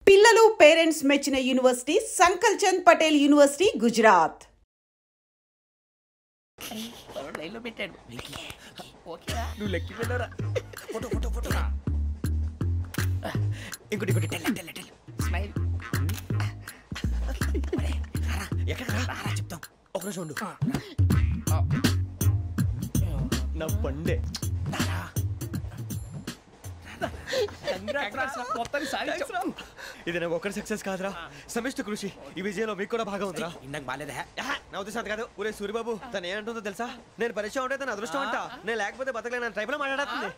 పిల్లలు పేరెంట్స్ మెచ్చిన university సంకల్ Chand Patel university Gujarat. చెప్తాం ఒక రోజు ఉండు. నా పండే ఇది నాకు ఒక్కరి సక్సెస్ కాదురా, సమిష్టి కృషి. ఈ విజయంలో మీకు కూడా భాగం ఉందిరా. ఇందాక బాలేదా? నా ఉద్దేశం కాదు. ఊరే సూర్యబాబు తను ఏమంటుందో తెలుసా? నేను పరిచయం ఉంటే తన అదృష్టం అంట. నేను లేకపోతే బతకలేను ట్రైబ్ లో మాట్లాడుతుంది.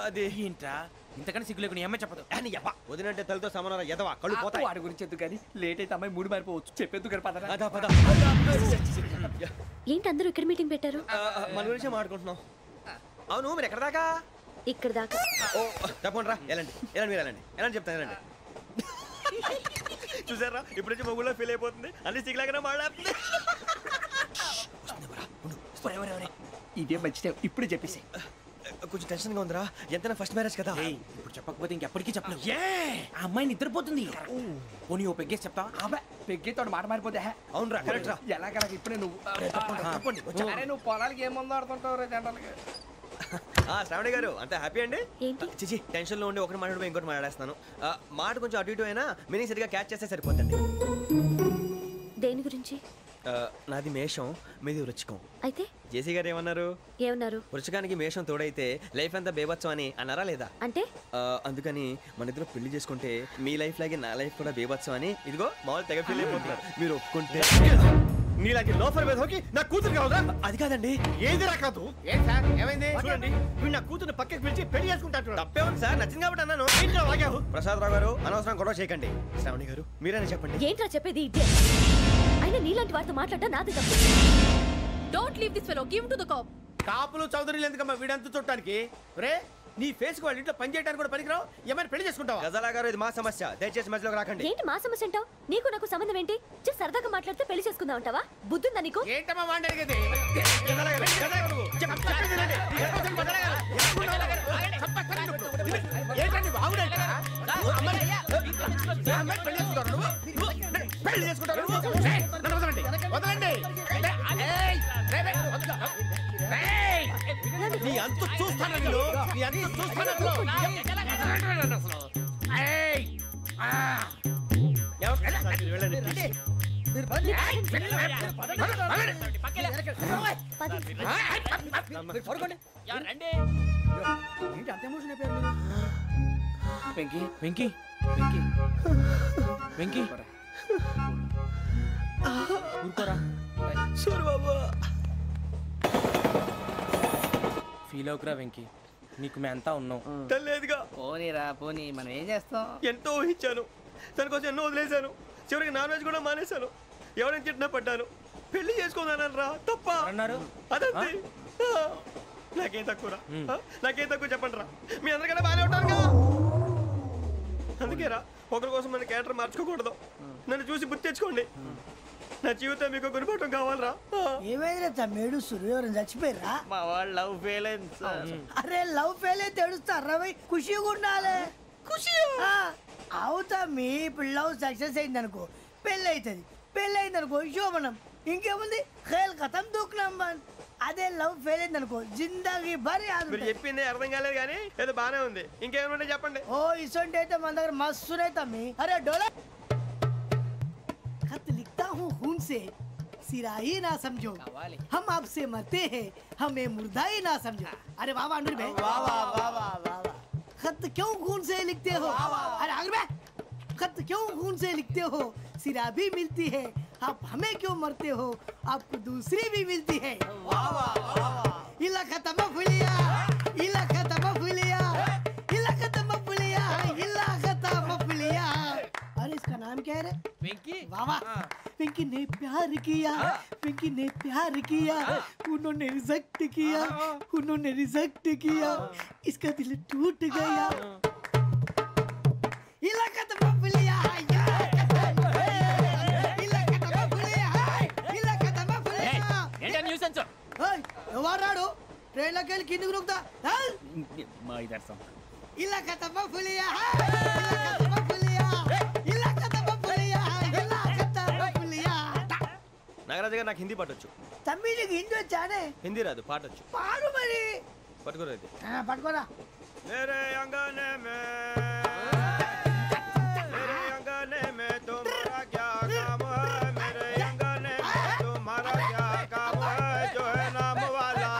అది ఏంట్రా ఇంతకన్నా సిగ్గు లేకుండా ఏమై చెప్పదు. వదినంటే తలతో సమానం ఎదవా, కళ్ళు పోతాయి. వాడి గురించి ఎందుకు కానీ లేట్ అయితే అమ్మాయి మూడు మారిపోవచ్చు. చెప్పేందుకు ఏంటి అందరూ ఇక్కడ మీటింగ్ పెట్టారు? మన గురించి మాట్లాడుకుంటున్నాం. అవును మీరు ఎక్కడ దాకా? ఇక్కడ దాకా. ఓ తప్పకుండా రా, వెళ్ళండి వెళ్ళండి, మీరు వెళ్ళండి వెళ్ళండి చెప్తాను, వెళ్ళండి. చూసారా ఇప్పుడు నుంచి మొగుల్లో ఫీల్ అయిపోతుంది, అన్ని సిగ్లాగానే మాట్లాడుతుంది. ఇదే మంచి ఇప్పుడు చెప్పేసి. కొంచెం టెన్షన్గా ఉందిరా, ఎంతైనా ఫస్ట్ మ్యారేజ్ కదా. ఇప్పుడు చెప్పకపోతే ఇంకెప్పటికీ చెప్పలేవు. ఆ అమ్మాయి నిద్రపోతుంది. పోనీ ఓ పెగ్గేసి చెప్తా. పెగ్గేతో మాట మారిపోతే. అవునరా, కరెక్ట్ రా. ఎలాగలా ఇప్పుడే నువ్వు నువ్వు పొలాలకి ఏముందో ఆడుతుంటావు రే జనరల్గా. శ్రావణి గారు అంత హ్యాపీ అండి? చిచి టెన్షన్ లో ఉండి ఒకటి మాట్లాడిపోయి ఇంకోటి మాట్లాడేస్తాను. మాట కొంచెం అటు ఇటు అయినా మీనింగ్ సరిగా క్యాచ్ చేస్తే సరిపోతుంది. దేని గురించి? నాది మేషం, మీది వృచ్చికం. అయితే జేసీ గారు ఏమన్నారు? వృచ్చికానికి మేషం తోడైతే లైఫ్ అంతా బేబత్సం అని అన్నారా లేదా? అంటే అందుకని మన ఇద్దరు పెళ్లి చేసుకుంటే మీ లైఫ్ లాగే నా లైఫ్ కూడా బేబత్సం అని ఇదిగో మామూలు తెగ ఫీల్ అయిపోతున్నారు. మీరు ఒప్పుకుంటే నీలాంటి లోఫర్ మీద హోకి నా కూతురు కావదా? అది కాదండి. ఏది రా కాదు. ఏమైంది చూడండి, వీడు నా కూతురు పక్కకి పిలిచి పెళ్లి చేసుకుంటాడు. తప్పే ఉంది సార్, నచ్చింది కాబట్టి అన్నాను. ప్రసాద్ రావు గారు అనవసరం గొడవ చేయకండి. శ్రావణి గారు మీరైనా చెప్పండి. ఏంట్రా చెప్పేది? అయినా నీలాంటి వారితో మాట్లాడటం నాది తప్పు. Don't leave this fellow, give to the cop. కాపులు చౌదరులు ఎందుకమ్మా వీడంతా చూడటానికి? రే నీ ఫేస్ వాళ్ళ ఇంట్లో పని చేయడానికి కూడా పనికిరావు. ఏమైనా పెళ్లి చేసుకుంటావా? గజాలా గారు ఇది మా సమస్య, దయచేసి మధ్యలోకి రాకండి. ఏంటి మా సమస్య అంటావు? నీకు నాకు సంబంధం ఏంటి? జస్ట్ సరదాగా మాట్లాడితే పెళ్లి చేసుకుందాం అంటావా? బుద్ధుందా నీకు? ఏంటమ్మా వాడేది? పెళ్లి చేసుకుంటారు. నీ అంత చూస్తాను నేను, నీ అంత చూస్తాను. వెంకీ వెంకీ వెంకీ వెంకీ ఊరుకోరా. ఫీల్ అవుకురా వెంకీ, నీకు మేమంతా ఉన్నాం. తెలియదుగా. పోనీరా పోనీ, మనం ఏం చేస్తాం? ఎంతో ఊహించాను, దానికోసం ఎన్నో వదిలేశాను. చివరికి నాన్ వెజ్ కూడా మానేశాను. ఎవరైనా తిట్టినా పడ్డాను. పెళ్లి చేసుకోదానని రా తప్ప అన్నారు. అదంతే. నాకేం తక్కువ, నాకేం తక్కువ చెప్పండి రా. మీ అందరికన్నా బాగానే ఉంటారు కదా. అందుకే రా, ఒకరి కోసం మన క్యారెక్టర్ మార్చుకోకూడదు. నన్ను చూసి గుర్తు తెచ్చుకోండి. నా జీవితం మీకు గురిపటం కావాలరా. ఏమైనా తమ్మేడు సూర్యవరం చచ్చిపోయిరా? మా వాళ్ళు లవ్ ఫెయిల్ అయింది. అరే లవ్ ఫెయిల్ అయితే ఏడుస్తారా? ఖుషిగా ఉండాలి. ఖుషి అవుతా. మీ ఇప్పుడు లవ్ సక్సెస్ అయింది అనుకో పెళ్ళి అవుతుంది. పెళ్ళి అయింది అనుకో శోభనం. ఇంకేముంది ఖేల్ కథం దూకునాం బాన్. అదే లవ్ ఫెయిల్ అయింది అనుకో జిందగీ భారీ. మీరు చెప్పింది అర్థం కాలేదు కానీ ఏదో బానే ఉంది. ఇంకేమైనా చెప్పండి. ఓ ఇసొంటి అయితే మన దగ్గర మస్తునే తమ్మి. అరే డోలా खत लिखता हूँ खून से, सिरा ही ना समझो. हम आपसे मरते हैं, हमें मुर्दा ही ना समझो. अरे वाह वाह अनुर भाई, वाह वाह वाह वाह वाह. खत क्यों खून से लिखते हो? अरे अनुर भाई, खत क्यों खून से लिखते हो? सिरा भी मिलती है, आप हमें क्यों मरते हो? आपको दूसरी भी मिलती है. वाह वाह वाह. इला खत्म फुलिया, इला खत्म फुलिया, इला खत्म फुलिया, इला खत्म फुलिया. अरे इसका नाम क्या है रे? వెంకీ. वाह वाह. पिंकी ने प्यार किया, पिंकी ने प्यार किया, उन्होंने रिजेक्ट किया, उन्होंने रिजेक्ट किया, इसका दिल टूट गया. इलाका तो बबलिया है, इलाका तो बबलिया है, इलाका तो बबलिया. ఏంటా న్యూసెన్స్? ओए ఎవరాడు ట్రైన్ లోకి వెళ్ళి కిందికి రుకుతా? మా ఇదర్సం. इलाका तो बबलिया है. నాకు హిందీ పాటొచ్చు. తమ్మి నీకు హిందీ వచ్చానే? హిందీ రాదు, పాటొచ్చు. పాడు మరి. పట్టుకోలేదు. పట్టుకోరా. मेरे अंगने में तुम्हारा क्या काम है? मेरे अंगने में तुम्हारा क्या काम है? जो है नाम वाला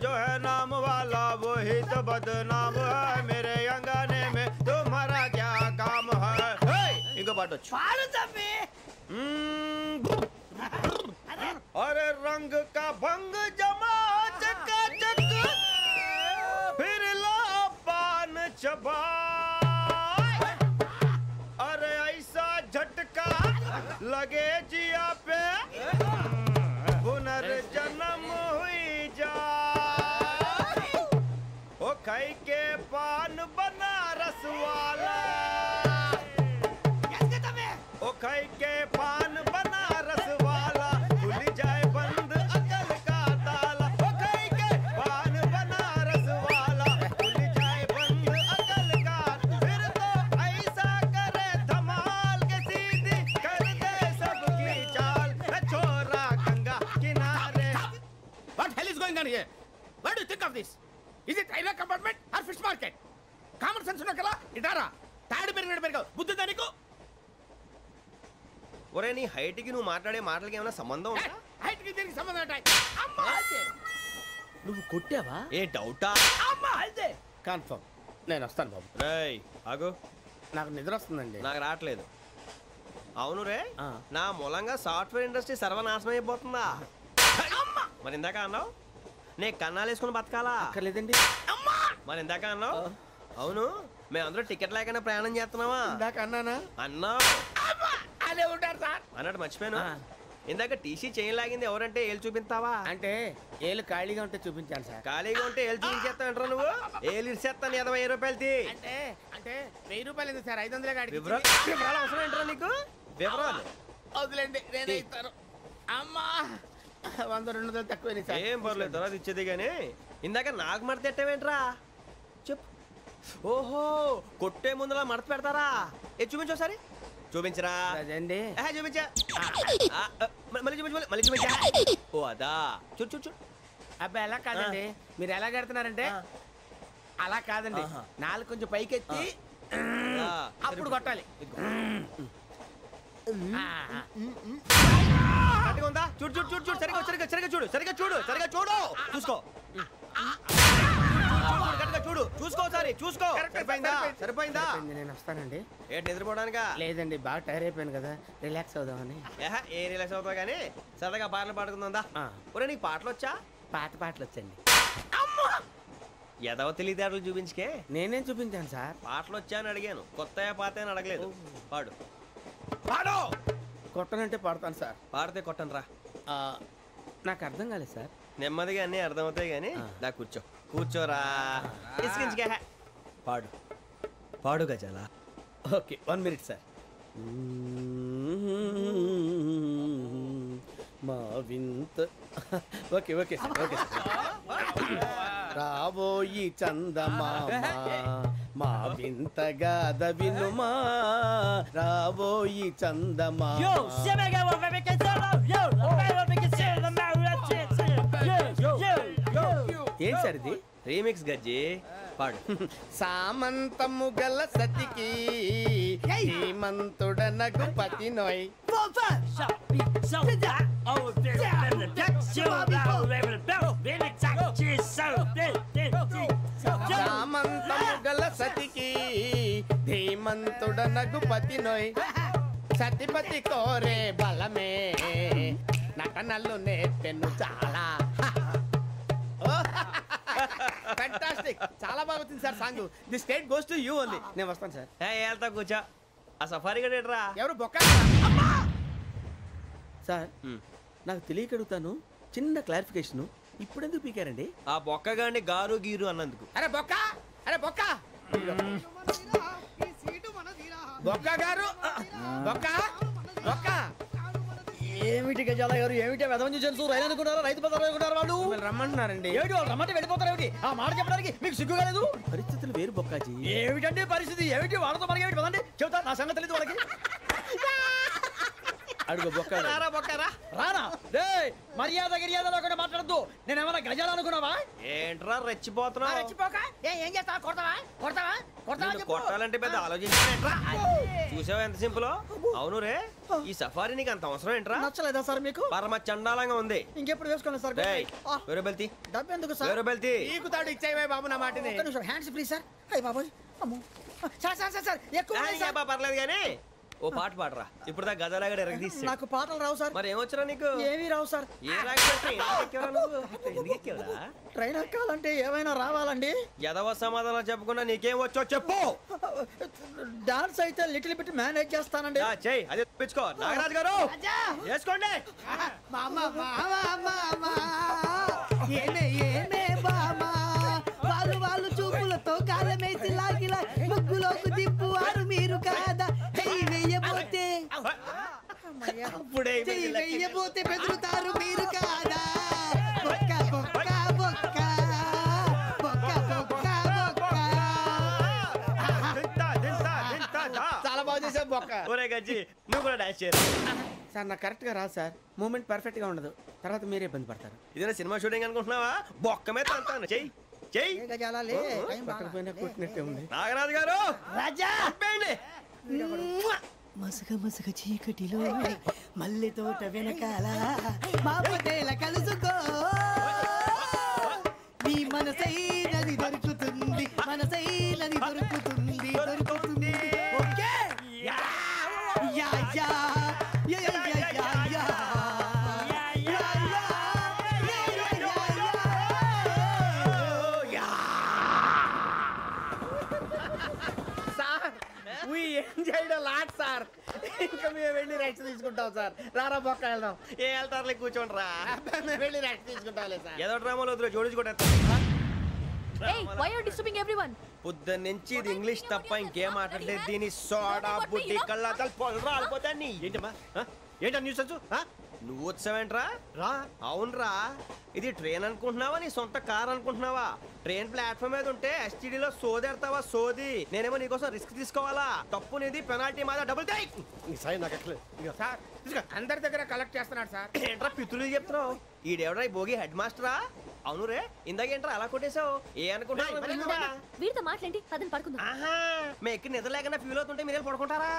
जो है नाम वाला वही तो बदनाम है. मेरे अंगने में तुम्हारा क्या काम है? इनको बाटो पाड़ो तम्मी. अरे रंग का भंग जमा चकाचक फिर ला पान चबा. अरे ऐसा झटका लगे जिया पे पुनर्जन्म हुई जा. ओ खाई के पान बनारस वाला. ओ खाई के पान बनारस वाला खुल जाए बंद अकल का ताला. ओ खाई के पान बनारस वाला खुल जाए बंद अकल का. फिर तो ऐसा करे धमाल के सीधी कर दे सबकी चाल. छोरा गंगा किनारे. What hell is going on here? What do you think of this? Is it railway compartment or fish market? Common sense ఉన్న కల ఇటారా. తాడు పెరిగావు బుద్ధి దానికి. ఒరే నీ హైట్ కి నువ్వు మాట్లాడే మాటలకి ఏమైనా సంబంధం ఉందా? హైట్ కి దీనికి సంబంధం ఉంటాయి. అమ్మా అదే. నువ్వు కొట్టావా? ఏ డౌటా? అమ్మా అదే. కన్ఫర్మ్. నేను వస్తాను బాబు. రేయ్ ఆగు. నాకు నిద్ర వస్తుందండి. నాకు రావట్లేదు. అవును రే, నా మూలంగా సాఫ్ట్వేర్ ఇండస్ట్రీ సర్వనాశనం అయిపోతుందా? మరి ఇందాక అన్నావు నే కన్నాలు వేసుకుని బతకాలా? అక్కర్లేదండి. మరి ఇందాక అన్నావు అవును మేమందరూ టికెట్ లేకుండా ప్రయాణం చేస్తున్నావా? ఇందాక అన్నానా? అన్నావు. అదే ఉంటారు సార్. అన్నట్టు మర్చిపోయాను. ఇందాక టీసీ చైన్ లాగింది ఎవరంటే ఏళ్ళు చూపిస్తావా? అంటే ఏళ్ళు ఖాళీగా ఉంటే చూపించాను సార్. ఖాళీగా ఉంటే ఏళ్ళు చూపించేస్తావు నువ్వు. ఏళ్ళు ఇచ్చేస్తాను 20 రూపాయలు తీ. అంటే అంటే 1000 రూపాయలు ఎందుకు సార్? 500 కాడికి. వివరాలు అవసరం ఏంటరా నీకు? వివరాలు వదిలేండి నేనే ఇస్తాను. అమ్మా 100-200 తక్కువ సార్. ఏం పర్లేదు తర్వాత ఇచ్చేది కానీ ఇందాక నాకు మడత పెట్టావేంట్రా? చెప్పు. ఓహో కొట్టే ముందులా మడత పెడతారా? ఏ చూపించు ఒకసారి. చూపించరా? అదండి. చూపించా. మళ్ళీ చూపించు మళ్ళీ చూపించా. ఓ అదా చూడు చూడు చూడు. అబ్బాయి ఎలా కాదండి, మీరు ఎలా కడుతున్నారంటే అలా కాదండి. నాలుగు కొంచెం పైకెత్తి అప్పుడు కొట్టాలి. కరెక్ట్గా ఉందా? చూడు చూడు చూడు చూడు. సరిగా సరిగా సరిగా చూడు సరిగా చూడు సరిగా చూడు. చూసుకో కరెక్ట్గా చూడు. చూసుకో సారి చూసుకో. సరిపోయిందా? సరిపోయిందా? నేను వస్తానండి. ఏంటి నిద్రపోవడానికా? లేదండి బాగా టైర్ అయిపోయాను కదా, రిలాక్స్ అవుదామని. ఏ రిలాక్స్ అవుతావు కానీ సరదాగా పాటలు పాడుకుందా? ఒరే నీకు పాటలు వచ్చా? పాటలు వచ్చండి. ఎదవ తెలివితేటలు చూపించుకే. నేనేం చూపించాను సార్? పాటలు వచ్చా అని అడిగాను, కొత్త పాత అని అడగలేదు. పాడు పాడు. కొట్టనంటే పాడతాను సార్. పాడితే కొట్టను రా. నాకు అర్థం కాలేదు సార్. నెమ్మదిగా అన్నీ అర్థమవుతాయి కానీ దా కూర్చో. కూర్చోరా. ఇసుకించుకే. పాడు పాడు గజాల. Okay 1 minute sir. మా వింత. Okay okay sir okay sir. రాబోయి చందమామ మా వింత గాథ వినుమా. రాబోయి చందమామ. ఏంటి సార్ ఇది? రీమిక్స్ గజ్జి. పాడు. సామంతము గల సతికి హేమంతుడనగు పతి నోయ్. సామంతము గల సతికి ధీమంతుడనగు పతి నోయ్. సతిపతి కోరే బలమే నటనలు నేర్పెను చాలా. ఫ్యాంటాస్టిక్. చాలా బాగా వచ్చింది sir song. The state goes to you only. నేను వస్తాను సార్. వెళ్తా కూర్చో. ఆ సఫారీ గడేట్రా. ఎవరు బొక్క సార్? నాకు తెలియక అడుగుతాను, చిన్న క్లారిఫికేషన్. ఇప్పుడు ఎందుకు పీకారండి? ఆ బొక్కగాండి గారు గీరు అన్నందుకు. అరే బొక్క, అరే బొక్క, బొక్క గారు, బొక్క బొక్క. ఏమిటి గజాల గారు? ఏమిటి వెదవం చూసాను? రైలు అనుకున్నారా? రైతు బజార్ అనుకున్నారు వాళ్ళు? రమ్మంటున్నారండి. ఏమిటి వాళ్ళు రమ్మంటే వెళ్ళిపోతారు? ఏమిటి ఆ మాట చెప్పడానికి మీకు సిగ్గు కాలేదు? పరిస్థితులు వేరు బొక్కాజీ. ఏమిటండి పరిస్థితి? ఏమిటి వాళ్ళతో మనకి? ఏమిటి పదండి చెబుతా, నా సంగతి తెలియదు వాళ్ళకి. అడుగు బొక్క రారా బొక్కరా రానా రే మర్యాద గిర్యాద లేకుండా మాట్లాడద్దు నేను ఏమైనా గజాలు అనుకున్నావా ఏంట్రా రెచ్చిపోతున్నావు రెచ్చిపోక ఏం చేస్తావా కొడతావా కొడతావా కొడతావా నిన్ను కొట్టాలంటే పెద్ద ఆలోచించానేంట్రా చూసావా ఎంత సింపుల్ అవును రే ఈ సఫారీ నీకు అంత అవసరం ఏంట్రా నచ్చలేదా సార్ మీకు పరమ చండాలంగా ఉంది ఇంకెప్పుడు వేసుకోండి సార్ వేరే బెల్తి డబ్బు ఎందుకు సార్ వేరే బెల్తి నీకు తాడు ఇచ్చేవే బాబు నా మాటని ఒక్క నిమిషం హ్యాండ్స్ ప్లీజ్ సార్ అయ్య బాబోయ్ అమ్మో సార్ సార్ సార్ సార్ ఎక్కువ ఉన్నాయి సార్. పర్లేదు కానీ ఓ పాట పాడరా ఇప్పుడు దా గదలాగడ ఎరగదీసి నాకు పాటలు రావు సార్ మరి ఏమొచ్చరా నీకు ఏమీ రావు సార్ ఏ ఎందుకు ఎక్కేవరా ట్రైన్ ఎక్కాలంటే ఏమైనా రావాలండి ఎదవ సమాధానం చెప్పకుండా నీకేం వచ్చో చెప్పు డాన్స్ అయితే లిటిల్ బిట్ మేనేజ్ చేస్తానండి చెయ్యి అదే తెప్పించుకో నాగరాజు గారు వేసుకోండి మామ మామ మామ ఏమే ఏమే బామా వాళ్ళు చూపులతో కాలమేసి లాగిలా ముగ్గులోకి తిప్పువారు మీరు కాదా చెయ్యి వెయ్యబోతే చెయ్యి వెయ్యబోతే బెదురుతారు మీరు కాదా బొక్క బొక్క బొక్క బొక్క బొక్క బొక్క చాలా బాగా చేసావు బొక్క ఒరే గజ్జి నువ్వు కూడా డాన్స్ చేయరు సార్ నాకు కరెక్ట్ గా రాదు సార్ మూమెంట్ పర్ఫెక్ట్ గా ఉండదు తర్వాత మీరే ఇబ్బంది పడతారు ఇదేనా సినిమా షూటింగ్ అనుకుంటున్నావా బొక్క మీద అంటాను చెయ్యి చెయ్యి గజాలే పట్టకపోయినా కొట్టినట్టే ఉంది నాగరాజు గారు రాజా చెప్పండి మసగ మసగ చీకటిలో మల్లె తోట వెనకాల మా పటేల కలుసుకో నీ మనసైనది దొరుకుతుంది మనసైనది దొరుకుతుంది దొరుకుతుంది okay yeah yeah yeah yeah yeah yeah yeah lot sir ఇంకా మేము వెళ్ళి రెస్ట్ తీసుకుంటాం సార్ రారా బొక్క వెళ్దాం ఏ వెళ్తారులే కూర్చోండి రా మేము వెళ్ళి రెస్ట్ తీసుకుంటాంలే సార్ ఏదో డ్రామాలో వద్దు జోడించుకుంటా Hey, why are you disturbing everyone? పొద్దున్న నుంచి ఇది ఇంగ్లీష్ తప్ప ఇంకేం మాట్లాడలేదు దీని సోడా బుద్ధి కళ్ళ పొలం రాలిపోతా నీ ఏంటమ్మా ఏంటా న్యూస్ వచ్చు నువ్వు వచ్చావేంట్రా రా అవునరా ఇది ట్రైన్ అనుకుంటున్నావా నీ సొంత కార్ అనుకుంటున్నావా ట్రైన్ ప్లాట్ఫామ్ మీద ఉంటే ఎస్టీడీలో సోదేడతావా సోది నేనేమో నీకోసం రిస్క్ తీసుకోవాలా తప్పు నీది పెనాల్టీ మాదా డబుల్ టై సాయి నాకు ఎట్లేదు సార్ అందరి దగ్గర కలెక్ట్ చేస్తున్నాడు సార్ ఏంట్రా పితులు చెప్తున్నావు ఈడెవడ్రా ఈ భోగి హెడ్ మాస్టరా అవును రే ఇందాకేంట్రా అలా కొట్టేశావు ఏ అనుకుంటున్నావు వీరితో మాట్లాడి అతను పడుకుందాం. ఆహా మేము ఎక్కి నిద్ర లేకుండా ఫీల్ అవుతుంటే మీరే పడుకుంటారా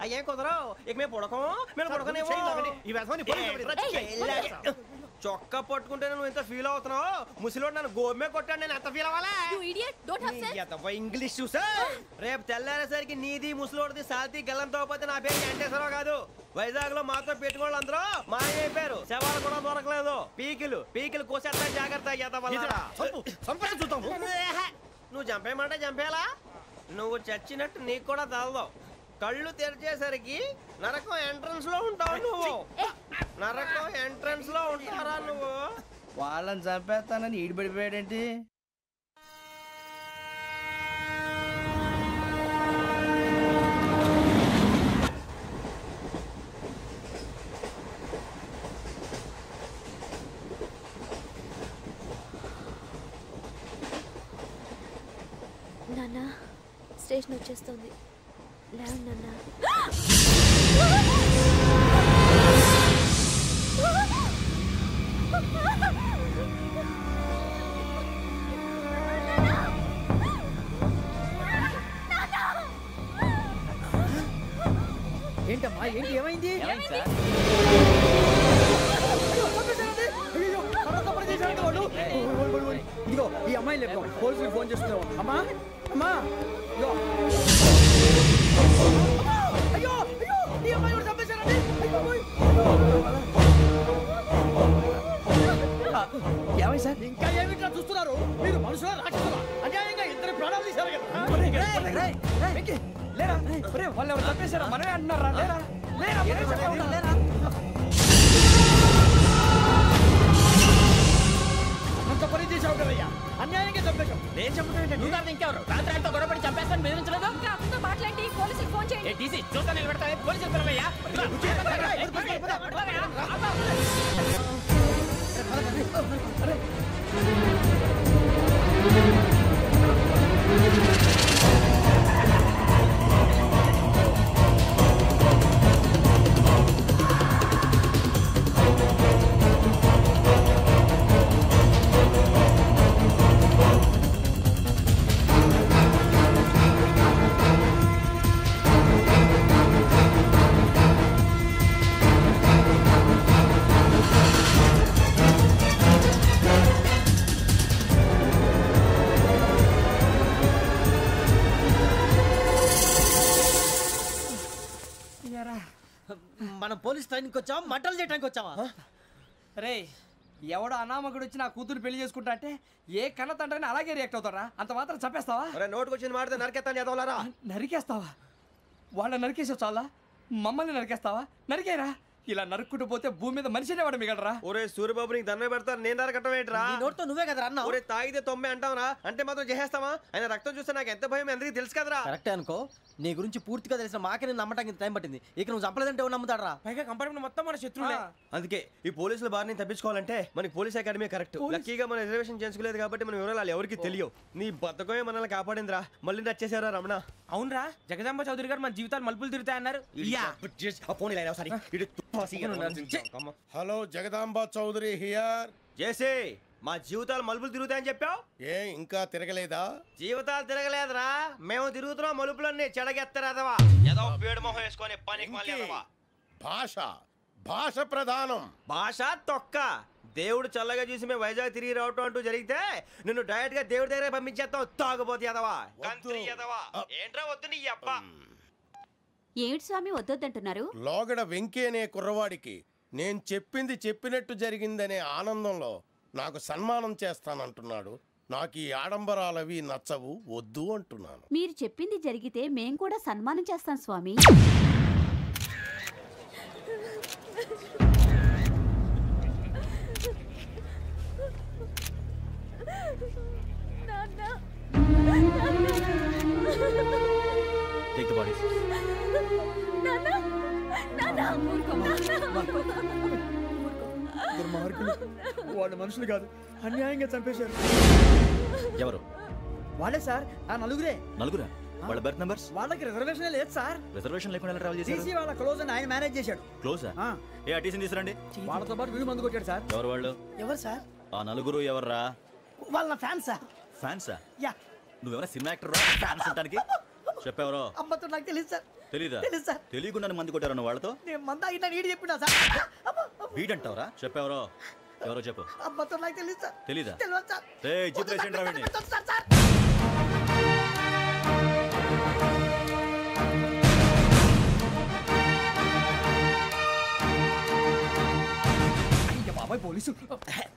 అయ్యేం కుదరవు ఇక మేము పడకం మేము పడకనేమో చొక్కా పట్టుకుంటే నువ్వు ఎంత ఫీల్ అవుతున్నావు ముసిలోడు నన్ను గోమే కొట్టాడు నేను ఎంత ఫీల్ అవ్వాలా You idiot, don't have sense. English చూసా రేపు తెల్లారేసరికి నీది ముసలోడిది సాల్తీ గల్లంతో పోతే నా పేరు వెంకటేశ్వరరావు కాదు వైజాగ్ లో మాతో పెట్టుకోళ్ళు అందరూ మాయైపోయారు శవాలు కూడా దొరకలేదు పీకిలు కోసేస్తా జాగ్రత్త చూద్దాం నువ్వు చంపేయమంటే చంపేలా నువ్వు చచ్చినట్టు నీకు కూడా తగదు కళ్ళు తెరిచేసరికి నరకం ఎంట్రన్స్ లో ఉంటావు నువ్వు నరకం ఎంట్రన్స్ లో ఉంటారా నువ్వు వాళ్ళని చంపేస్తానని ఈడిపడిపోయాడేంటి నాన్న స్టేషన్ వచ్చేస్తుంది లేవండి నాన్న. ఏంటమ్మా ఏంటి ఏమైంది ఇదిగో ఈ అమ్మాయి లేపు పోలీసులకు ఫోన్ చేస్తున్నావు అమ్మా అమ్మా ఇదిగో. అయ్యో అయ్యో ఈ అమ్మాయి కూడా చంపేశారండి ఏమై సార్ ఇంకా ఏమిట్లా చూస్తున్నారు మీరు మనుషుల రాక్షసులా అన్యాయంగా ఇద్దరు ప్రాణాలు తీశారు కదా లేరా వాళ్ళు ఎవరు చంపేశారా మనమే అంటున్నారా లేరా లేరా అంత పని చేసావు కదయ్యా అన్యాయంగా చంపేశావు నేను చెప్తాను నువ్వు కాదు ఇంకెవరు రాత్రి గొడవపడి చంపేస్తాను బెదిరించలేదు ఇంకా అతనితో మాట్లాడి పోలీసులకు ఫోన్ చేయండి. టీసీ చూస్తా నిలబెడతా పోలీసులు పిలవయ్యా మనం పోలీస్ ట్రైనింగ్ వచ్చావా మటలు చేయడానికి వచ్చావా? రే ఎవడో అనామకుడు వచ్చి నా కూతురు పెళ్లి చేసుకుంటా అంటే ఏ కన్న తండ్రిని అలాగే రియాక్ట్ అవుతారా? అంత మాత్రం చంపేస్తావా? నోటుకు వచ్చింది మాడితే నరికెత్తాను చదవాలరా. నరికేస్తావా? వాళ్ళ నరికేసావు చాలా, మమ్మల్ని నరికేస్తావా? నరికేరా. ఇలా నరుక్కుంటూ పోతే భూమి మీద మనిషినే వాడు మిగలరా. ఒరే సూర్యబాబు నీకు దండ పెడతాను, నేను నరకటం ఏంట్రా? నోటితో నువ్వే కదా అన్నా. ఒరే తాగితే 90 అంటావరా, అంటే మాత్రం చేసేస్తావా? ఆయన రక్తం చూస్తే నాకు ఎంత భయం అందరికీ తెలుసు కదరా. కరెక్టే అనుకో, నీ గురించి పూర్తిగా తెలిసిన మాకే నేను నమ్మటానికి టైం పట్టింది. ఇక నువ్వు చంపలేదంటే ఎవరు నమ్ముతాడరా? పైగా కంపార్ట్మెంట్ మొత్తం మన శత్రువులే. అందుకే ఈ పోలీసుల బారిని తప్పించుకోవాలంటే మనకి పోలీస్ అకాడమీ కరెక్ట్. లక్కీగా మనం రిజర్వేషన్ చేసుకోలేదు కాబట్టి మన వివరాలు ఎవరికి తెలియవు. నీ బతకమే మనల్ని కాపాడిందిరా. మళ్ళీ నచ్చేసారా రమణ? అవునరా, జగదాంబ చౌదరి గారు మన జీవితాలు మలుపులు తిరుగుతాయన్నారు. Hello Jagadamba Chowdary here. చేసే మా జీవితాలు మలుపులు తిరుగుతాయని చెప్పావు. ఏ ఇంకా తిరగలేదా? జీవితాలు తిరగలేదురా, మేము తిరుగుతున్నాం మలుపులన్నీ. చెడగెత్తరాదవా ఏదో పేడు మొహం వేసుకొని పనికి మళ్ళీ భాష భాష ప్రధానం. భాష తొక్క. దేవుడు చల్లగా చూసి మేము వైజాగ్ తిరిగి రావటం అంటూ జరిగితే నిన్ను డైరెక్ట్ గా దేవుడి దగ్గర పంపించేస్తాం. తాగబోతు ఎదవా, కంత్రి ఎదవా. ఏంట్రా వద్దు నీ అబ్బా. ఏమిటి స్వామి వద్దొద్దంటున్నారు? లోగడ వెంకీ అనే కుర్రవాడికి నేను చెప్పింది చెప్పినట్టు జరిగిందనే ఆనందంలో నాకు సన్మానం చేస్తానంటున్నాడు. నాకు ఈ ఆడంబరాలవి నచ్చవు, వద్దు అంటున్నాను. మీరు చెప్పింది జరిగితే మేం కూడా సన్మానం చేస్తాం స్వామి. Take the bodies. వాళ్ళు మనుషులు కాదు, అన్యాయంగా చంపేశారు. ఎవరు? వాళ్ళే సార్, ఆ నలుగురే. నలుగురా? వాళ్ళ బర్త్ నంబర్స్? వాళ్ళకి రిజర్వేషన్ లేదు సార్. రిజర్వేషన్ లేకుండా ఎలా ట్రావెల్ చేశారు? టీసీ వాళ్ళ క్లోజ్ అని ఆయన మేనేజ్ చేశాడు. క్లోజా? ఏ ఆ టీసీని తీసుకురండి. వాళ్ళతో పాటు వీడు మందు కొట్టాడు సార్. ఎవరు వాళ్ళు? ఎవరు సార్? ఆ నలుగురు ఎవర్రా? వాళ్ళ ఫ్యాన్స్ సార్. ఫ్యాన్సా? యా. నువ్వెవరా సినిమా యాక్టర్ రా ఫ్యాన్స్ అంటానికి? చెప్పేవరో? అమ్మతో నాకు తెలియదు సార్. తెలీదా? తెలుసు సార్. తెలియకుండా మంది కొట్టారన్న వాళ్ళతో? నేను మంద అయినా నీడు చెప్పినా సార్. వీడంటావరా? చెప్పేవరో? ఎవరో చెప్పు. అమ్మతో నాకు తెలియదు సార్. తెలీదా? తెలియదు సార్. జీప్ రేషన్ రా వీడిని. సార్ బాబాయ్ పోలీసు.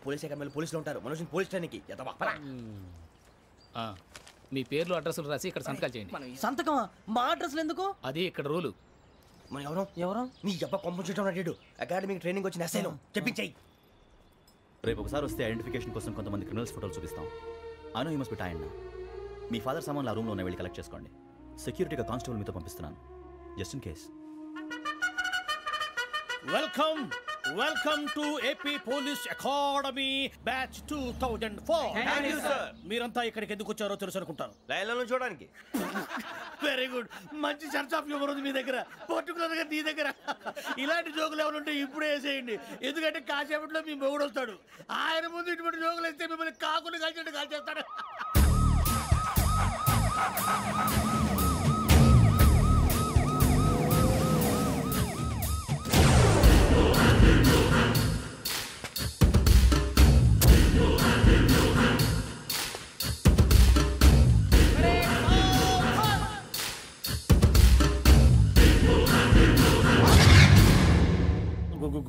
పోలీస్ అకాడమీలో పోలీసులు ఉంటారు. మనుషులు పోలీస్ ట్రైనింగ్ ఎదవా. మీ పేర్లు అడ్రస్లు రాసి ఇక్కడ సంతకాలు చేయండి. సంతకమా? మా అడ్రస్లు ఎందుకు? అది ఇక్కడ రూలు. మనం ఎవరు నీ అబ్బా పంపించడం అడిగాడు. అకాడమిక్ ట్రైనింగ్ వచ్చిన అసైలం చెప్పించాయి. రేపు ఒకసారి వస్తే ఐడెంటిఫికేషన్ కోసం కొంతమంది క్రిమినల్స్ ఫోటోలు చూపిస్తాం. I know you must be tired now. Me father సామాన్లు ఆ రూమ్లో ఉన్న వెళ్ళి కలెక్ట్ చేసుకోండి. సెక్యూరిటీగా కానిస్టేబుల్ మీతో పంపిస్తున్నాను, just in case. Welcome to AP police academy batch 2004. మీరంతా ఇక్కడికి ఎందుకు వచ్చారో తెలుసు అనుకుంటాను. లైన్లో చూడడానికి. Very good. మంచి సెన్స్ ఆఫ్ హ్యూమర్ ఉంది మీ దగ్గర, పర్టికులర్ గా నీ దగ్గర. ఇలాంటి జోకులు ఏమైనా ఉంటే ఇప్పుడే వేసేయండి. ఎందుకంటే కాసేపట్లో మీ మొగుడు వస్తాడు. ఆయన ముందు ఇటువంటి జోకులు వేస్తే మిమ్మల్ని కాకులు కాల్చేట్టు కాల్చేస్తాడు.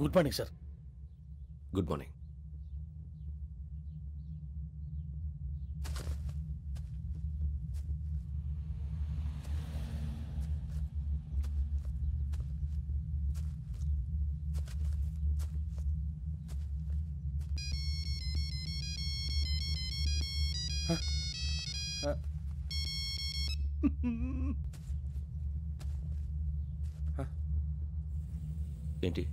Good morning sir. Good morning. ఏంటి?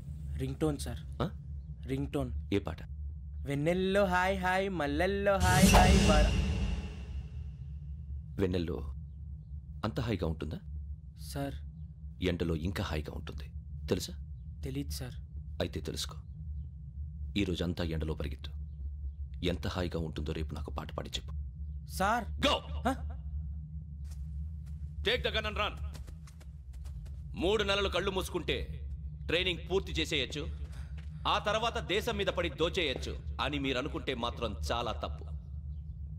Ring tone sir. Ring tone. ఏ పాట? వెన్నెల్లో హాయ్ హాయ్, మల్లెల్లో హాయ్ హాయ్. వెన్నెల్లో అంత హాయిగా ఉంటుందా సార్? ఎండలో ఇంకా హాయిగా ఉంటుంది తెలుసా? తెలీదు సార్. అయితే తెలుసుకో. ఈరోజు అంతా ఎండలో పరిగెత్తు. ఎంత హాయిగా ఉంటుందో రేపు నాకు పాట పాడి చెప్పు. Sir go. Take the gun and run. 3 నెలలు కళ్ళు మూసుకుంటే ట్రైనింగ్ పూర్తి చేసేయచ్చు, ఆ తర్వాత దేశం మీద పడి దోచేయచ్చు అని మీరు అనుకుంటే మాత్రం చాలా తప్పు.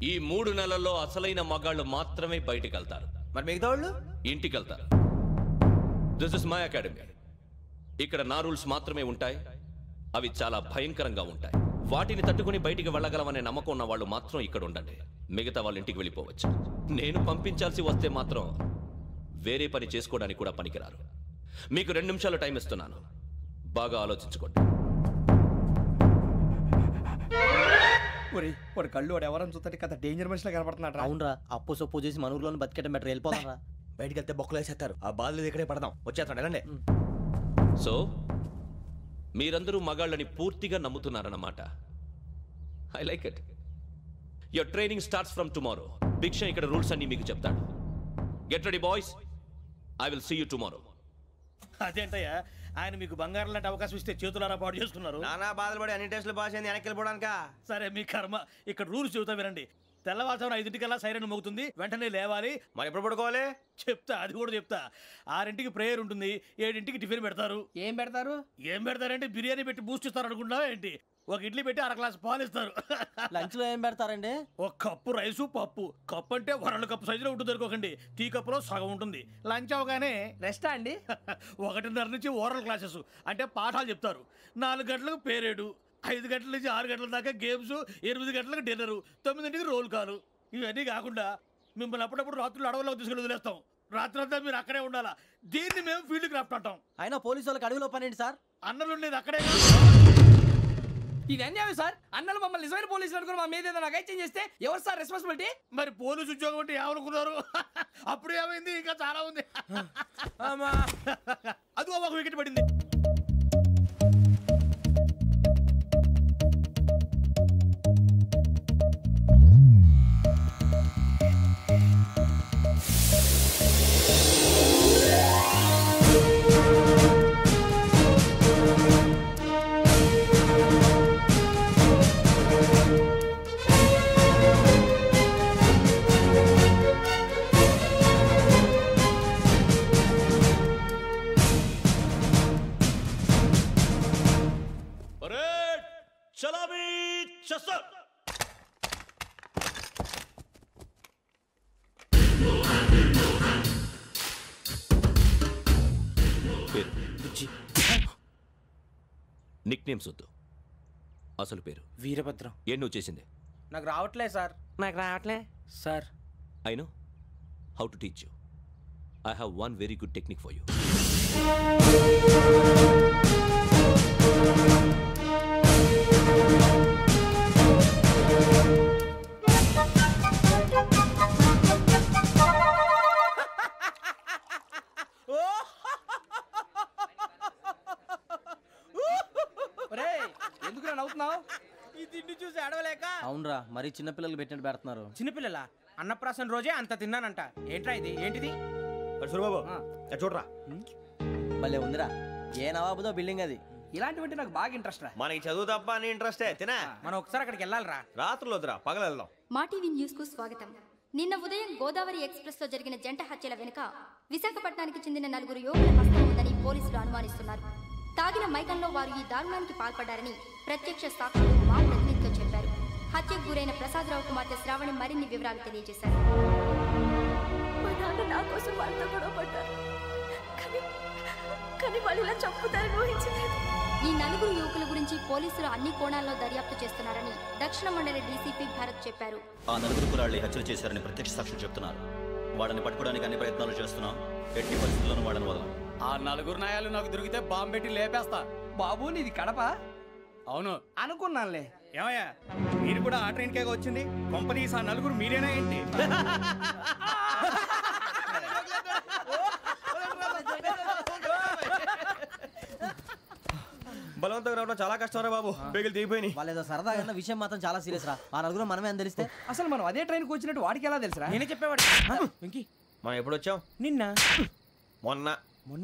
ఈ 3 నెలల్లో అసలైన మగాళ్ళు మాత్రమే బయటికి వెళ్తారు. మరి మిగతా వాళ్ళు ఇంటికి వెళ్తారు. This is my academy. ఇక్కడ నా రూల్స్ మాత్రమే ఉంటాయి. అవి చాలా భయంకరంగా ఉంటాయి. వాటిని తట్టుకుని బయటికి వెళ్ళగలమనే నమ్మకం ఉన్న వాళ్ళు మాత్రం ఇక్కడ ఉండండి. మిగతా వాళ్ళ ఇంటికి వెళ్ళిపోవచ్చు. నేను పంపించాల్సి వస్తే మాత్రం వేరే పని చేసుకోవడానికి కూడా పనికిరారు. మీకు 2 నిమిషాలు టైం ఇస్తున్నాను. బాగా ఆలోచించుకోండి. వాడు కళ్ళు వాడు ఎవరని చూస్తే కదా డేంజర్ మనిషిలో కనపడుతున్నాడు. అవునరా, అప్పు సొప్పు చేసి మన ఊర్లో బతికేట బెటర్ వెళ్ళిపోతారా. బయటికి వెళ్తే బొక్కలు వేసేస్తారు. ఆ బాధలు ఇక్కడే పడదాం. వచ్చేస్తాడు వెళ్ళండి. సో మీరందరూ మగాళ్ళని పూర్తిగా నమ్ముతున్నారన్నమాట. I like it. Your training starts from tomorrow. Bhiksha ఇక్కడ రూల్స్ అన్ని మీకు చెప్తాడు. Get ready boys. I will see you tomorrow. అదేంటయ్యా, ఆయన మీకు బంగారం లాంటి అవకాశం ఇస్తే చేతులారా పాటు చేసుకున్నారు. నానా బాధలు పడి అన్ని టెస్టులు పాస్ అయింది, వెనక్కి వెళ్ళిపోవడానికా? సరే మీ కర్మ. ఇక్కడ రూల్స్ చెబుతా వినండి. తెల్లవారుజామున 5 సైరన్ మోగుతుంది, వెంటనే లేవాలి. మరి ఎప్పుడు పడుకోవాలి చెప్తా, అది కూడా చెప్తా. 6 ప్రేయర్ ఉంటుంది, 7 టిఫిన్ పెడతారు. ఏం పెడతారు? ఏం పెడతారంటే బిర్యానీ పెట్టి బూస్ట్ ఇస్తారు అనుకుంటున్నావా ఏంటి? ఒక ఇడ్లీ పెట్టి 1 గ్లాస్ పాలు ఇస్తారు. లంచ్ లో ఏం పెడతారండి? ఒక కప్పు రైసు పప్పు. కప్పు అంటే 1 కప్పు సైజులో ఉంటుంది అనుకోకండి. టీ కప్పులో సగం ఉంటుంది. లంచ్ అవగానే రెస్టా అండి? 1:30 నుంచి ఓరల్ క్లాసెస్ అంటే పాఠాలు చెప్తారు. 4 గంటలకు పేరేడు, 5 గంటల నుంచి 6 గంటల దాకా గేమ్స్, 8 గంటలకు డిన్నరు, 9ంటికి రోల్ కాలు. ఇవన్నీ కాకుండా మిమ్మల్ని అప్పుడప్పుడు రాత్రులు అడవుల్లో తీసుకెళ్ళి వదిలేస్తాం. రాత్రంతా మీరు అక్కడే ఉండాలా. దీన్ని మేము ఫీల్డ్ క్రాఫ్ట్ అంటాం. అయినా పోలీసు వాళ్ళకి అడవిలో పని ఏంటి సార్? అన్నలు ఉండేది అక్కడే. ఇది అన్యాయం సార్. అన్నలు మమ్మల్ని నిజమైన పోలీసులు అనుకుని మా మీద ఏదైనా చేంజ్ చేస్తే ఎవరు సార్ రెస్పాన్సిబిలిటీ? మరి పోలీసు ఉద్యోగం అంటే ఏమనుకున్నారు? అప్పుడు ఏమైంది? ఇంకా చాలా ఉంది. అది ఒక వికెట్ పడింది. నిక్ నేమ్స్ వద్దు, అసలు పేరు. వీరభద్రం. ఏం నువ్వు చేసింది? నాకు రావట్లే సార్. నాకు రావట్లే sir. I know how to teach you. I have one very good technique for you. అవునరా, మరి చిన్నపిల్లలు పెట్టినట్టు పెడుతున్నారు. చిన్నపిల్లల అన్నప్రాసన రోజే అంత తిన్నానంట. ఏంట్రా ఇది? ఏంటిది? బాబు చూడరా, భలే ఉందిరా. ఏ నవాబుదో బిల్డింగ్ అది. ఇలాంటివంటే నాకు బాగా ఇంట్రెస్ట్ రా. మనకి చదువు తప్ప అని ఇంట్రెస్టే. తినా మనం ఒకసారి అక్కడికి వెళ్ళాలిరా. రాత్రులు వద్దురా, పగలు వెళ్దాం. మా టీవీ న్యూస్ కు స్వాగతం. నిన్న ఉదయం గోదావరి ఎక్స్ప్రెస్ లో జరిగిన జంట హత్యల వెనుక విశాఖపట్నానికి చెందిన 4 యువకుల హస్తం ఉందని పోలీసులు అనుమానిస్తున్నారు. తాగిన మైకంలో వారు ఈ దారుణానికి పాల్పడ్డారని ప్రత్యక్ష సాక్షులు మా ప్రతినిధితో చెప్పారు. హత్యకు గురైన ప్రసాదరావు కుమార్తె శ్రావణి మరిన్ని వివరాలు తెలియజేశారు. మా నాన్న నా కోసం వాళ్ళతో గొడవ పడ్డారు, కానీ వాళ్ళు ఇలా చంపుతారని ఊహించలేదు. ఈ 4 యువకుల గురించి పోలీసులు అన్ని కోణాల్లో దర్యాప్తు చేస్తున్నారని దక్షిణ మండలి డీసీపీ భరత్ చెప్పారు. ఆ 4 కుర్రాళ్ళు హత్యలు చేశారని ప్రత్యక్ష సాక్షులు చెప్తున్నారు. వాళ్ళని పట్టుకోవడానికి అన్ని ప్రయత్నాలు చేస్తున్నాం. ఎట్టి పరిస్థితుల్లోనూ వాళ్ళని వదలం. ఆ 4 నాయాలు నాకు దొరికితే బాంబు పెట్టి లేపేస్తా. బాబు నీది కడప? అవును అనుకున్నానులే. ఏమయ్యా, మీరు కూడా ఆ ట్రైన్ కేగా వచ్చింది? కంపెనీస్ ఆ 4 మీరేనా ఏంటి? బలవంతంగా రావడం చాలా కష్టం రా బాబు. పేగులు తీగిపోయినాయి. వాళ్ళేదో సరదాగా విషయం మాత్రం చాలా సీరియస్ రా. ఆ 4 మనమే అని తెలిస్తే అసలు మనం అదే ట్రైన్కి వచ్చినట్టు వాడికి ఎలా తెలుసురా? నేనే చెప్పేవాడు. వెంకీ, మనం ఎప్పుడు వచ్చాం? నిన్న మొన్న.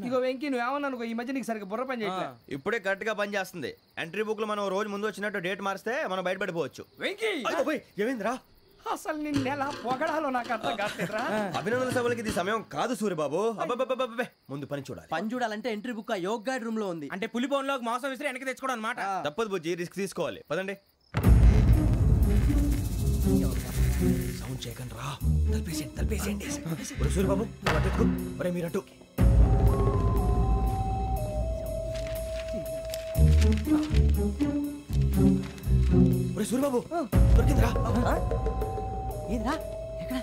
ఇగో వెంకీ, నువ్వేమన్నా అనుకో, ఈ మధ్య నీకు సరిగ్గా బుర్ర పని చేయట్లే. ఇప్పుడే కరెక్ట్ గా పని చేస్తుంది. ఎంట్రీ బుక్ లో మనం రోజు ముందు వచ్చినట్టు డేట్ మారిస్తే మనం బయటపడిపోవచ్చు. వెంకీ, ఏమైందిరా? అసలు నిన్న ఎలా పొగడాలో నాకు అర్థం కాట్లేదురా. అభినందన సభలకి ఇది సమయం కాదు సూర్యబాబు. అబ్బబ్బబ్బబ్బే, ముందు పని చూడాలి. పని చూడాలంటే ఎంట్రీ బుక్ ఆ యోగ్ గైడ్ రూమ్ లో ఉంది. అంటే పులి బోన్ లోకి మాంసం విసిరి వెనక్కి తెచ్చుకోవడం అనమాట. తప్పదు బుజ్జి, రిస్క్ తీసుకోవాలి. పదండి. సౌండ్ చేయకండి రా. తలపేసేయండి. సూర్యబాబు, ఒరే మీరట్టు. సూరిబాబు దొరికిందిరా. ఏదిరా ఎక్కడ?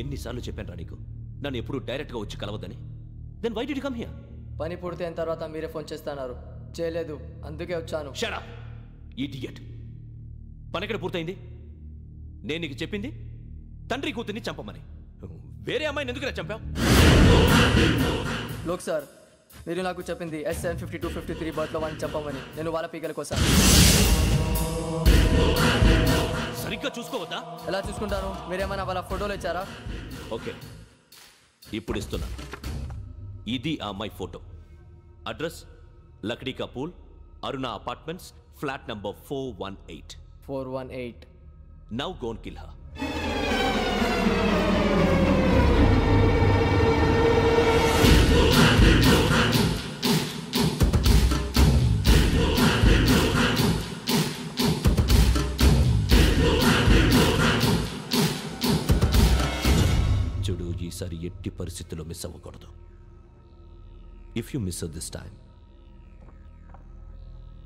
ఎన్నిసార్లు చెప్పాను నీకు నన్ను ఎప్పుడు డైరెక్ట్గా వచ్చి కలవద్దని? Then why did you come here? పని పూర్తయిన తర్వాత మీరే ఫోన్ చేస్తున్నారు. చేయలేదు, అందుకే వచ్చాను. Shut up idiot. పని ఎక్కడ పూర్తయింది? నేను నీకు చెప్పింది తండ్రి కూతుర్ని చంపమని. వేరే అమ్మాయిని ఎందుకు చంపావు? లోక్ సార్, మీరు నాకు చెప్పింది SN5253 బర్త్లో వాడిని చంపమని. నేను వాళ్ళ పీకల కోసం. సరిగ్గా చూసుకోవద్దా? ఎలా చూసుకుంటాను? మీరేమైనా వాళ్ళ ఫోటోలు ఇచ్చారా? ఓకే, ఇప్పుడు ఇస్తున్నా. ఇది ఆ అమ్మాయి ఫోటో. అడ్రస్ లక్డీ కా pool, Aruna apartments, flat number 418. 418. Now go and kill her. చూడు, ఈసారి ఎట్టి పరిస్థితుల్లో మిస్ అవ్వకూడదు. If you miss this time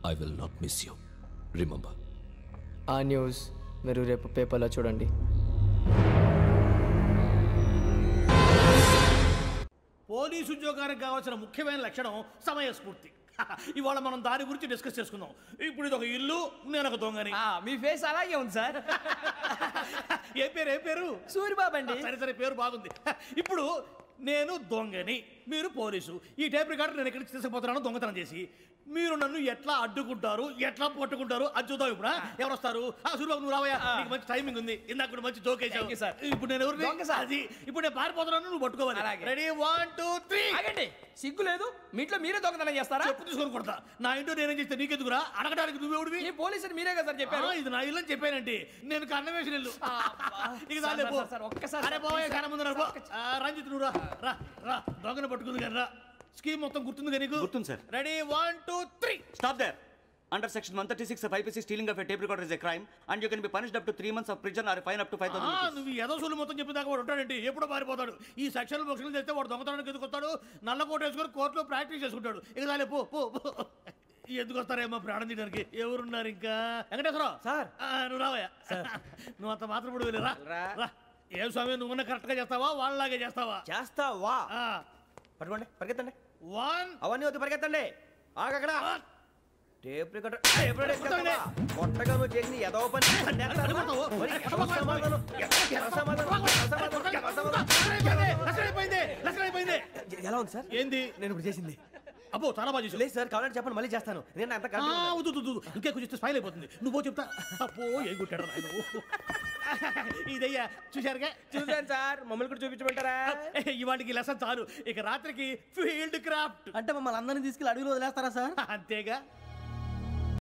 I will not miss you. Remember. ఆ న్యూస్ మీరు రేపు పేపర్లో చూడండి. పోలీసు ఉద్యోగానికి కావాల్సిన ముఖ్యమైన లక్షణం సమయస్ఫూర్తి. ఇవాళ మనం దాని గురించి డిస్కస్ చేసుకుందాం. ఇప్పుడు ఇది ఒక ఇల్లు, నేను ఒక దొంగని. మీ ఫేస్ అలాగే ఉంది సార్. ఏ పేరు? సూరిబాబు అండి. సరే పేరు బాగుంది. ఇప్పుడు నేను దొంగని, మీరు పోలీసు. ఈ టైప్ రికార్డు నేను ఎక్కడికి తీసుకుపోతున్నాను దొంగతనం చేసి. మీరు నన్ను ఎట్లా అడ్డుకుంటారు, ఎట్లా పట్టుకుంటారు అది చూద్దాం. ఇప్పుడు ఎవరు వస్తారు? సూరిబాబు నువ్వు రావయ్యా, నీకు మంచి టైమింగ్ ఉంది. ఇందాక కూడా మంచి జోక్ వేసావు. ఇప్పుడు నేను ఎవరు? అది ఇప్పుడు నేను పారిపోతున్నాను, నువ్వు పట్టుకోవాలి. రెడీ 1 2 3. ఆగండి, సిగ్గు లేదు? మీ ఇంట్లో మీరే దొంగతనం చేస్తారా? చెప్పు తీసుకొని కొడతా. నా ఇంట్లో నేనేం చేస్తే నీకెందుకురా? అడగడానికి నువ్వెవడివి? ఈ పోలీసులు మీరే కదా సార్ చెప్పారు. ఇది నా ఇల్లు అని చెప్పానండి. నేను కన్నం వేసిన ఇల్లు. ఇక చాలే పో. అరే బావయ్య, కన్నం ముందు రంజిత్ నువ్వు రా. దొంగను పట్టుకుంది కానీ రా. స్కీమ్ మొత్తం గుర్తుంది నీకు? గుర్తుంది sir. Ready 1 2 3. Stop there. Under section 136 of IPC, stealing of a tape recorder is a crime and you can be punished up to 3 months of prison or a fine up to 5,000 rupees. నువ్వు ఏదో సూలు మొత్తం చెప్పేదాకా వాడు ఉంటాడండి. ఎప్పుడో పారిపోతాడు. ఈ section బొక్షన్లు చేస్తే వాడు దొంగతనానికి ఎందుకు వస్తాడు? నల్ల కోట వేసుకొని కోర్టులో ప్రాక్టీస్ చేసుకుంటాడు. ఇక చాలే పో. ఎందుకు వస్తారేమో ప్రాణం తీయడానికి. ఎవరున్నారు ఇంకా? వెంకటేశ్వరరావు సార్, నువ్వు రావయ్యా. నువ్వు అంత మాత్రం ఇప్పుడు వెళ్ళి రా. ఏం స్వామి, నువ్వున్న కరెక్ట్ గా చేస్తావా వాళ్ళలాగే చేస్తావా? చేస్తావా? పట్టుకోండి, పరిగెత్తండి. 1 అవన్నీ వద్దు, పరిగెత్తండి. ఆగక్కడ టేప్ రికార్డర్ కొట్టగా నువ్వు చేసిన ఏదో పని. ఎలా ఉంది సార్? ఏంది నేను ఇప్పుడు చేసింది? అబ్బో చాలా బాగా చేసావు. లేదు సార్, కావాలంటే చెప్పండి, మళ్ళీ చేస్తాను. నేను అంత ఇంకే కొంచెం స్మైల్ అయిపోతుంది. నువ్వు చెప్తా. అబ్బో ఏ గుట్టాడు ఆయన. ఇదయ్యా చూశారుగా? చూసాను సార్. మమ్మల్ని కూడా చూపించమంటారా? ఇవాటికి లెసన్ చాలు. ఇక రాత్రికి ఫీల్డ్ క్రాఫ్ట్. అంటే మమ్మల్ని అందరినీ తీసుకెళ్ళి అడవిలో వదిలేస్తారా సార్? అంతేగా.